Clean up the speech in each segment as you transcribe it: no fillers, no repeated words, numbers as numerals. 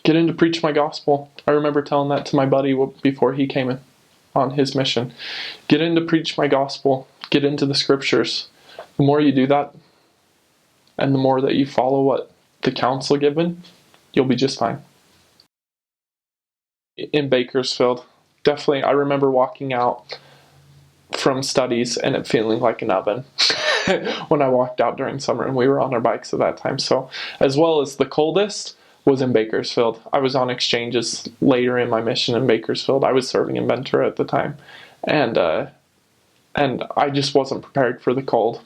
Get in to preach my gospel. I remember telling that to my buddy before he came in on his mission. Get in to preach my gospel. Get into the scriptures. The more you do that, and the more that you follow what the counsel given, you'll be just fine. In Bakersfield, definitely, I remember walking out from studies and it feeling like an oven when I walked out during summer, and we were on our bikes at that time. So, as well as the coldest was in Bakersfield. I was on exchanges later in my mission in Bakersfield. I was serving in Ventura at the time, and I just wasn't prepared for the cold.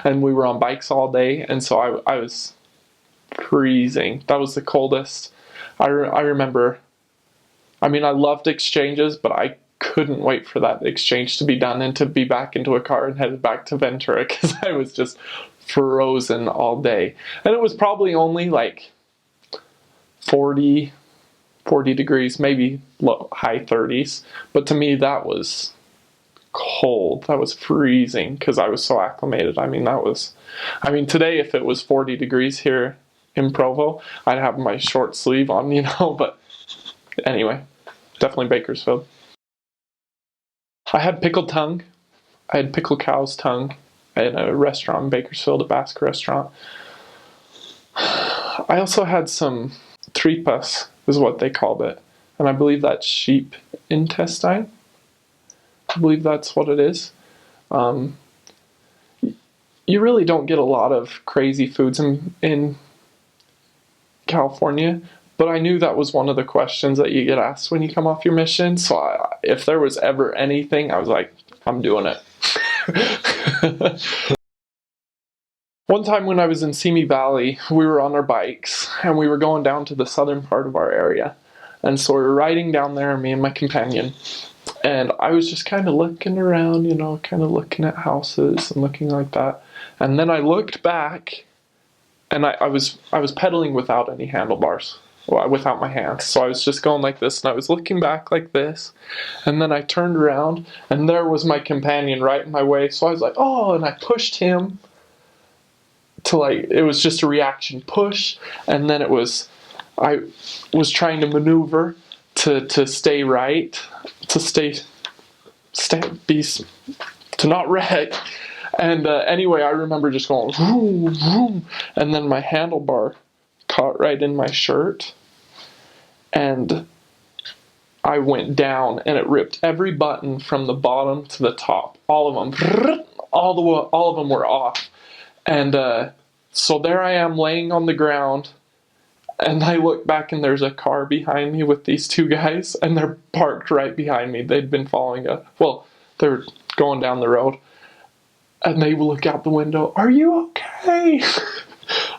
And we were on bikes all day, and so I was freezing. That was the coldest. I remember, I mean, I loved exchanges, but I couldn't wait for that exchange to be done and to be back into a car and headed back to Ventura, because I was just frozen all day. And it was probably only like 40 degrees, maybe high 30s. But to me, that was cold. That was freezing because I was so acclimated. I mean, today if it was 40 degrees here in Provo, I'd have my short sleeve on, but anyway, definitely Bakersfield. I had pickled tongue. I had pickled cow's tongue at a restaurant in Bakersfield, a Basque restaurant. I also had some tripas, is what they called it. And I believe that's sheep intestine. I believe that's what it is. You really don't get a lot of crazy foods in California, but I knew that was one of the questions that you get asked when you come off your mission. So if there was ever anything, I was like, I'm doing it. One time when I was in Simi Valley, we were on our bikes and we were going down to the southern part of our area. And so we were riding down there, me and my companion. And I was just kind of looking around, kind of looking at houses and looking like that. And then I looked back, and I was pedaling without any handlebars, without my hands. So I was just going like this, and I was looking back like this. And then I turned around, and there was my companion right in my way. So I was like, oh, and I pushed him to it was just a reaction push. And then I was trying to maneuver to stay right, to not wreck. And anyway, I remember just going vroom, vroom, and then my handlebar caught right in my shirt, and I went down, and it ripped every button from the bottom to the top, all of them, all of them were off. And so there I am laying on the ground. And I look back and there's a car behind me with these two guys, and they're parked right behind me. They'd been following they were going down the road. And they look out the window, are you okay?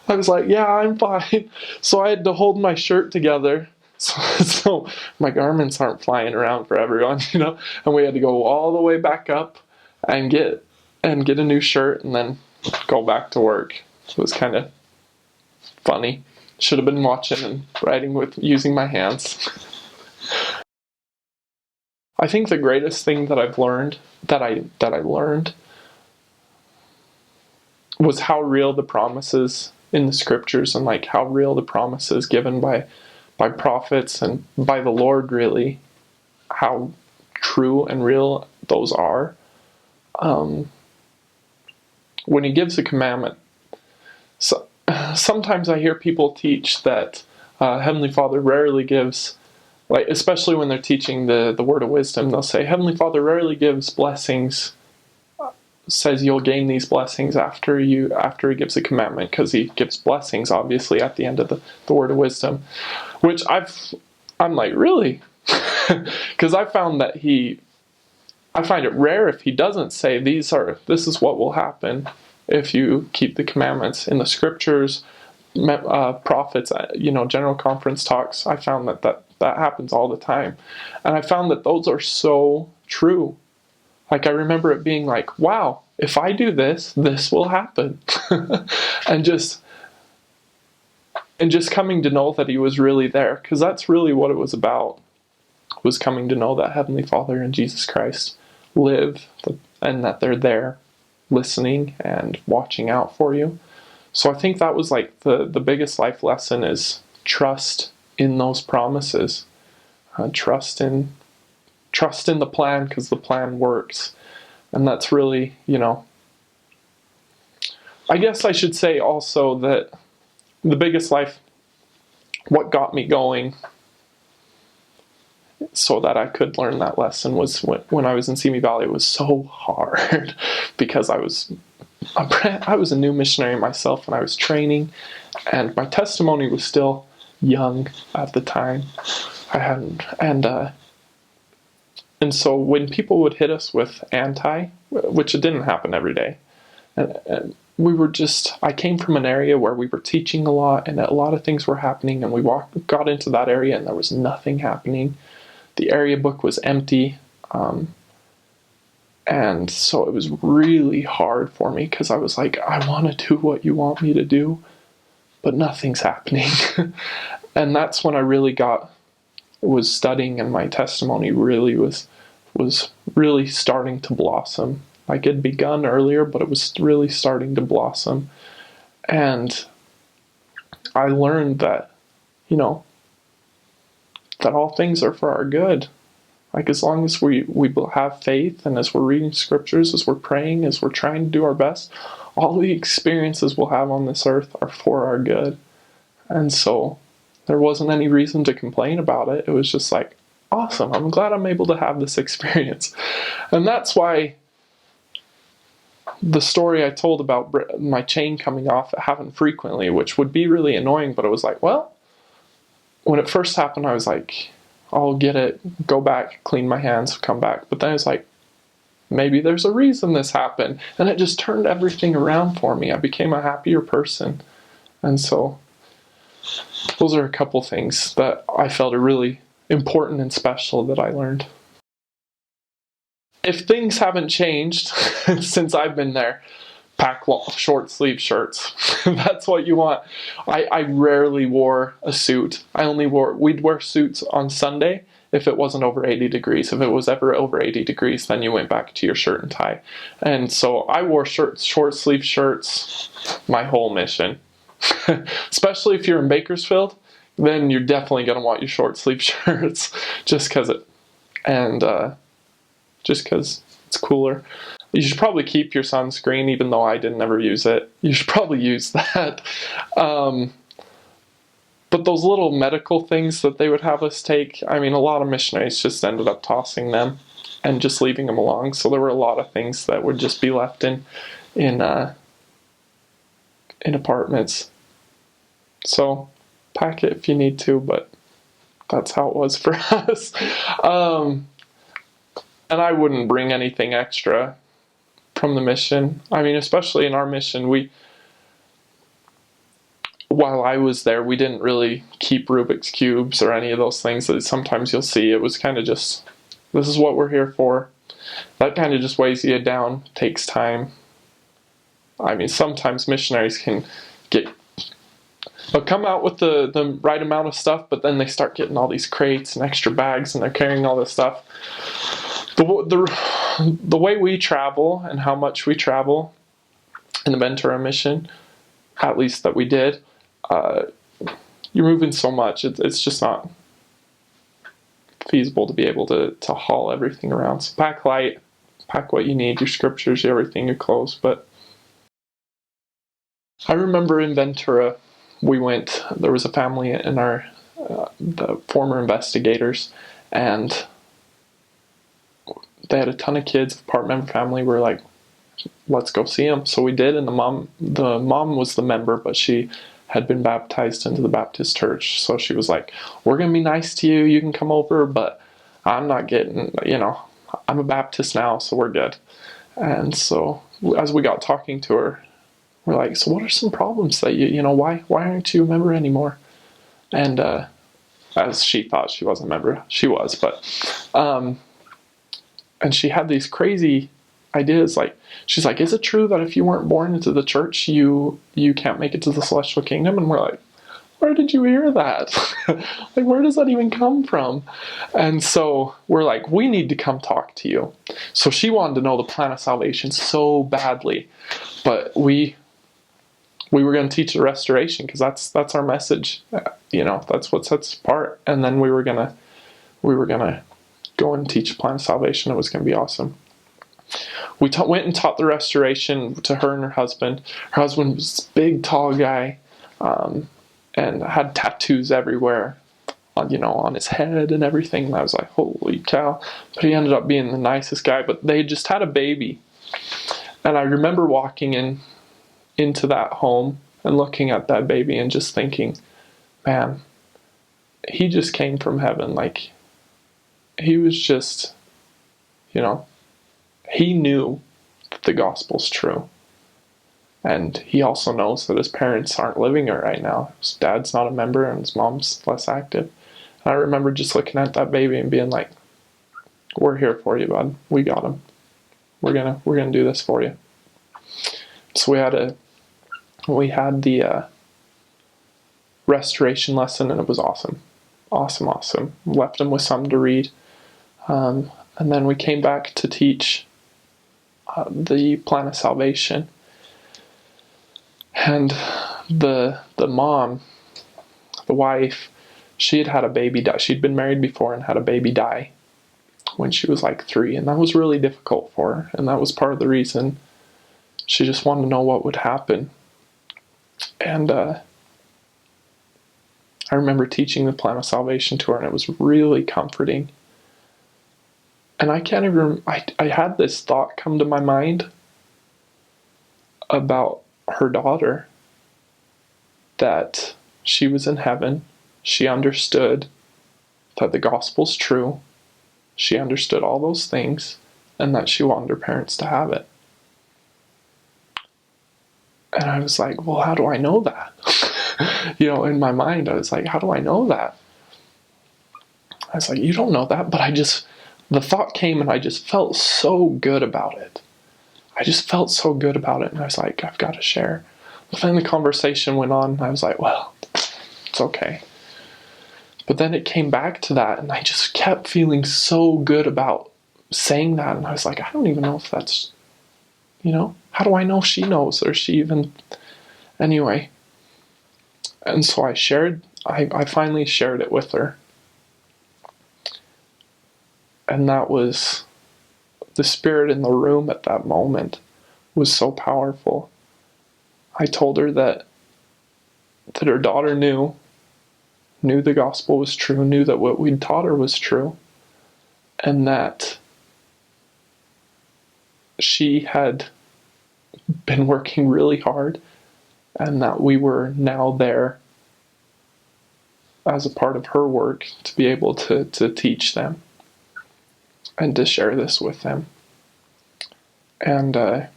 I was like, yeah, I'm fine. So I had to hold my shirt together so my garments aren't flying around for everyone, And we had to go all the way back up and get a new shirt and then go back to work. It was kind of funny. Should have been watching and writing using my hands. I think the greatest thing that I've learned, that I learned, was how real the promises in the scriptures and how real the promises given by prophets and by the Lord, really, how true and real those are. When he gives a commandment, sometimes I hear people teach that Heavenly Father rarely gives, especially when they're teaching the word of wisdom, they'll say, Heavenly Father rarely gives blessings, says you'll gain these blessings after he gives a commandment, because he gives blessings, obviously, at the end of the word of wisdom. Which I'm like, really? Because I find it rare if he doesn't say, this is what will happen if you keep the commandments. In the scriptures, prophets, general conference talks, I found that happens all the time. And I found that those are so true. I remember it being like, wow, if I do this will happen. and just coming to know that he was really there, because that's really what it was about, was coming to know that Heavenly Father and Jesus Christ live, and that they're there listening and watching out for you. So I think that was the biggest life lesson, is trust in those promises. Trust in the plan, because the plan works. And that's really, I guess I should say also that the biggest what got me going so that I could learn that lesson was when I was in Simi Valley. It was so hard because I was a new missionary myself, and I was training, and my testimony was still young at the time. I hadn't, and so when people would hit us with which it didn't happen every day, and I came from an area where we were teaching a lot, and a lot of things were happening, and we got into that area and there was nothing happening. The area book was empty. And so it was really hard for me, because I was like, I want to do what you want me to do, but nothing's happening. And that's when I really was studying, and my testimony really was really starting to blossom. Like, it had begun earlier, but it was really starting to blossom. And I learned that, that all things are for our good. Like, as long as we have faith, and as we're reading scriptures, as we're praying, as we're trying to do our best, all the experiences we'll have on this earth are for our good. And so there wasn't any reason to complain about it. It was just like, awesome, I'm glad I'm able to have this experience. And that's why the story I told about my chain coming off, it happened frequently, which would be really annoying, but it was like, well, when it first happened, I was like, I'll get it, go back, clean my hands, come back. But then it's like, maybe there's a reason this happened. And it just turned everything around for me. I became a happier person. And so those are a couple things that I felt are really important and special that I learned. If things haven't changed since I've been there, pack short sleeve shirts. That's what you want. I rarely wore a suit. We'd wear suits on Sunday if it wasn't over 80 degrees. If it was ever over 80 degrees, then you went back to your shirt and tie. And so I wore short sleeve shirts my whole mission. Especially if you're in Bakersfield, then you're definitely going to want your short sleeve shirts just because it's cooler. You should probably keep your sunscreen, even though I didn't ever use it. You should probably use that. But those little medical things that they would have us take, a lot of missionaries just ended up tossing them and just leaving them along. So there were a lot of things that would just be left in apartments. So pack it if you need to, but that's how it was for us. And I wouldn't bring anything extra from the mission. Especially in our mission, while I was there, we didn't really keep Rubik's Cubes or any of those things that sometimes you'll see. It was kind of just, this is what we're here for. That kind of just weighs you down, takes time. Sometimes missionaries can they'll come out with the right amount of stuff, but then they start getting all these crates and extra bags, and they're carrying all this stuff. The way we travel and how much we travel in the Ventura mission, at least that we did, you're moving so much, it's just not feasible to be able to haul everything around. So pack light, pack what you need, your scriptures, everything, your clothes. But I remember in Ventura, there was a family in the former investigators, and they had a ton of kids, part member family. We're like, let's go see them. So we did, and the mom was the member, but she had been baptized into the Baptist church. So she was like, we're going to be nice to you. You can come over, but I'm not getting, I'm a Baptist now, so we're good. And so as we got talking to her, we're like, so what are some problems that why aren't you a member anymore? And as she thought she wasn't a member, she was, but and she had these crazy ideas. Like, she's like, is it true that if you weren't born into the church, you can't make it to the celestial kingdom? And we're like, where did you hear that? Like, where does that even come from? And so we're like, we need to come talk to you. So she wanted to know the plan of salvation so badly, but we we were going to teach the restoration, because that's our message. That's what sets us apart. And then we were gonna go and teach the plan of salvation. It was going to be awesome. We went and taught the restoration to her and her husband. Her husband was this big, tall guy, and had tattoos everywhere, on his head and everything. And I was like, holy cow. But he ended up being the nicest guy. But they just had a baby. And I remember walking into that home and looking at that baby and just thinking, man, he just came from heaven. Like, he was just, he knew that the gospel's true. And he also knows that his parents aren't living it right now. His dad's not a member and his mom's less active. And I remember just looking at that baby and being like, we're here for you, bud. We got him. We're gonna do this for you. So we had the restoration lesson, and it was awesome. Awesome. Left him with something to read. And then we came back to teach the plan of salvation. And the mom, the wife, she had a baby die. She'd been married before and had a baby die when she was like 3. And that was really difficult for her. And that was part of the reason she just wanted to know what would happen. And I remember teaching the plan of salvation to her, and it was really comforting. And I can't even, I had this thought come to my mind about her daughter, that she was in heaven. She understood that the gospel's true. She understood all those things, and that she wanted her parents to have it. And I was like, well, how do I know that? In my mind, I was like, how do I know that? I was like, you don't know that, but the thought came and I just felt so good about it. And I was like, I've got to share. But then the conversation went on, and I was like, well, it's okay. But then it came back to that, and I just kept feeling so good about saying that. And I was like, I don't even know if that's, how do I know she knows, or she even, anyway. And so I finally shared it with her. And that was, the spirit in the room at that moment was so powerful. I told her that her daughter knew the gospel was true, knew that what we'd taught her was true, and that she had been working really hard, and that we were now there as a part of her work to be able to teach them and to share this with them. And it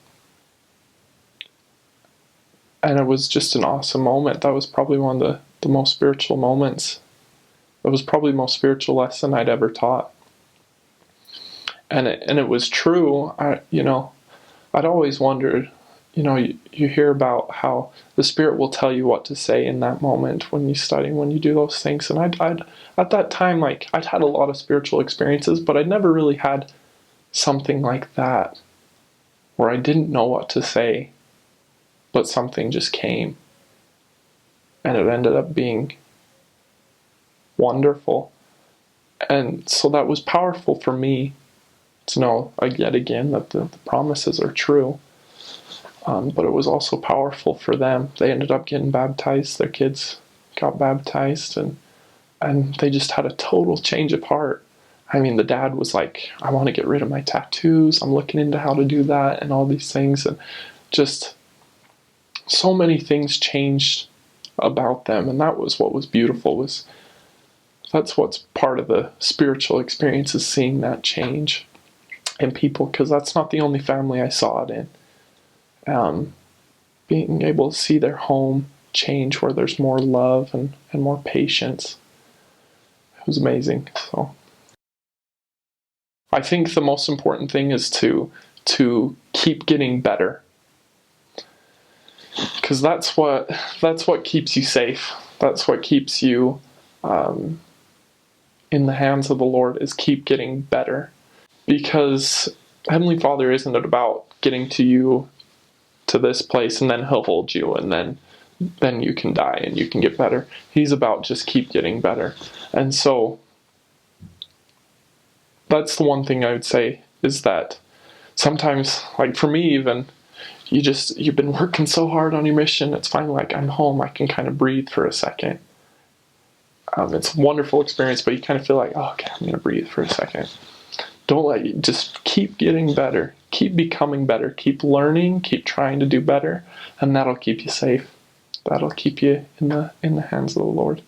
was just an awesome moment. That was probably one of the most spiritual moments. It was probably the most spiritual lesson I'd ever taught. And it was true. I'd always wondered, you hear about how the Spirit will tell you what to say in that moment when you study, when you do those things. And I'd at that time, I'd had a lot of spiritual experiences, but I'd never really had something like that where I didn't know what to say, but something just came. And it ended up being wonderful. And so that was powerful for me to know, yet again, that the promises are true. But it was also powerful for them. They ended up getting baptized. Their kids got baptized, and they just had a total change of heart. I mean, the dad was like, I want to get rid of my tattoos. I'm looking into how to do that and all these things. And just so many things changed about them. And that was what was beautiful. That's what's part of the spiritual experience, is seeing that change in people, because that's not the only family I saw it in. Being able to see their home change, where there's more love and more patience. It was amazing. So I think the most important thing is to keep getting better, because that's what keeps you safe. That's what keeps you in the hands of the Lord, is keep getting better. Because Heavenly Father isn't about getting to you to this place, and then he'll hold you, and then you can die and you can get better. He's about just keep getting better. And so that's the one thing I would say, is that sometimes, like for me even, you've been working so hard on your mission, it's finally like, I'm home, I can kind of breathe for a second. It's a wonderful experience, but you kind of feel like, oh, okay, I'm going to breathe for a second. Don't let you, just keep getting better, keep becoming better, keep learning, keep trying to do better, and that'll keep you safe. That'll keep you in the hands of the Lord.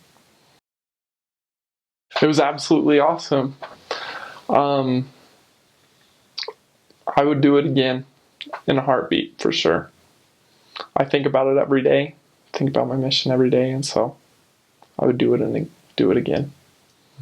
It was absolutely awesome. I would do it again in a heartbeat, for sure. I think about it every day. Think about my mission every day, and so I would do it again.